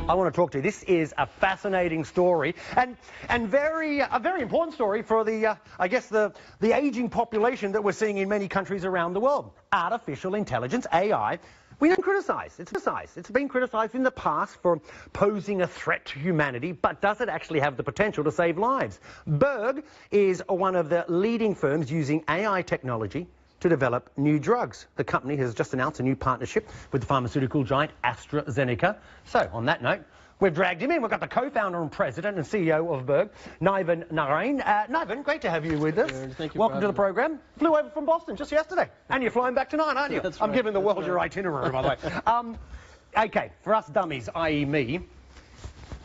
I want to talk to you. This is a fascinating story and a very important story for the I guess the aging population that we're seeing in many countries around the world. Artificial intelligence, AI. We don't criticise. It's been criticised in the past for posing a threat to humanity, but does it actually have the potential to save lives? BERG is one of the leading firms using AI technology to develop new drugs. The company has just announced a new partnership with the pharmaceutical giant AstraZeneca. So, on that note, we've dragged him in. We've got the co-founder and president and CEO of BERG, Niven Narain. Niven, great to have you with us. Thank you. Welcome to the program. Flew over from Boston just yesterday. And you're flying back tonight, aren't you? That's I'm right. giving the world your itinerary, by the way. Okay, for us dummies, i.e. me,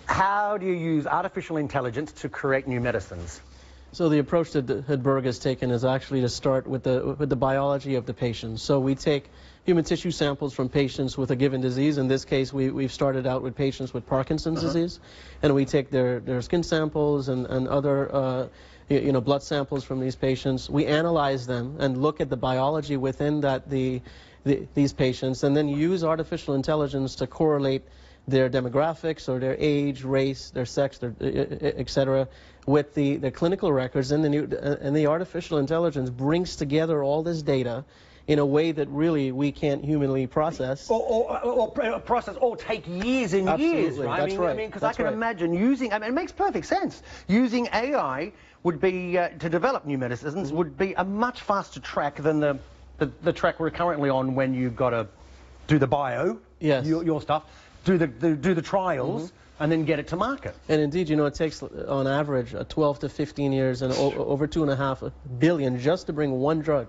how do you use artificial intelligence to create new medicines? So the approach that BERG has taken is actually to start with the biology of the patient. So we take human tissue samples from patients with a given disease. In this case, we've started out with patients with Parkinson's disease, and we take their skin samples and other blood samples from these patients. We analyze them and look at the biology within these patients, and then use artificial intelligence to correlate their demographics or their age, race, their sex, etc., with the clinical records, and the artificial intelligence brings together all this data in a way that really we can't humanly process. Or take years and years, right? That's right. I mean, because I can imagine using, I mean, it makes perfect sense. Using AI would be, to develop new medicines, would be a much faster track than the track we're currently on when you've got to do the bio, yes, your stuff, do the trials, and then get it to market. And indeed, you know, it takes on average 12 to 15 years and over $2.5 billion just to bring one drug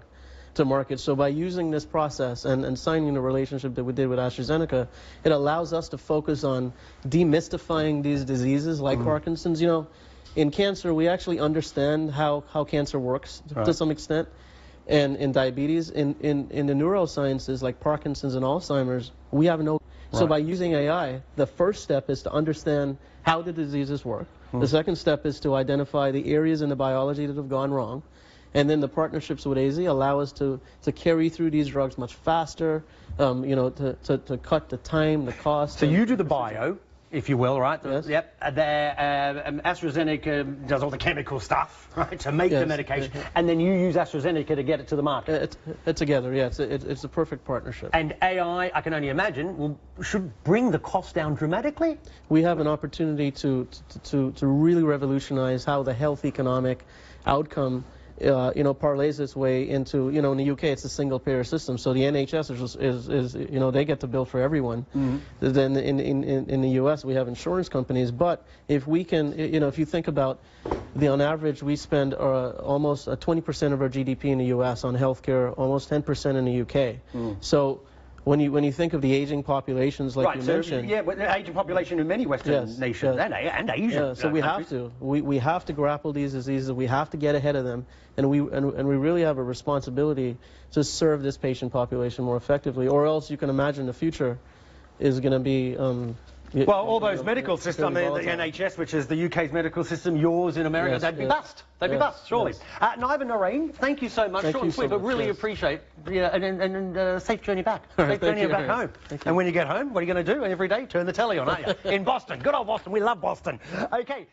to market. So by using this process and signing the relationship that we did with AstraZeneca, it allows us to focus on demystifying these diseases like Parkinson's. You know, in cancer, we actually understand how cancer works to some extent. And in diabetes, in the neurosciences like Parkinson's and Alzheimer's, we have no. So by using AI, the first step is to understand how the diseases work. The second step is to identify the areas in the biology that have gone wrong. And then the partnerships with AZ allow us to carry through these drugs much faster, you know, to cut the time, the cost. So you do the bio, if you will, right? Yes. Yep. AstraZeneca does all the chemical stuff, right, to make the medication, and then you use AstraZeneca to get it to the market. It's together, yeah. It's a perfect partnership. And AI, I can only imagine, should bring the cost down dramatically. We have an opportunity to really revolutionize how the health economic outcome parlays its way into, you know, in the UK it's a single payer system, so the NHS is you know, they get to bill for everyone. Then in the US we have insurance companies, but if we can, you know, if you think about on average we spend almost 20% of our GDP in the US on healthcare, almost 10% in the UK. So when you think of the aging populations, like you mentioned, yeah, but the aging population in many Western nations and Asian so we have to we have to grapple these diseases. We have to get ahead of them, and we really have a responsibility to serve this patient population more effectively. Or else you can imagine the future is going to be. Well, all those medical systems, I mean, the NHS, which is the UK's medical system, yours in America, they'd be bust. They'd be bust, surely. Niven Narain, thank you so much. Short and sweet, but really appreciate it. Yeah, and safe journey back. Safe journey back home. And when you get home, what are you going to do every day? Turn the telly on, aren't you? In Boston. Good old Boston. We love Boston. Okay.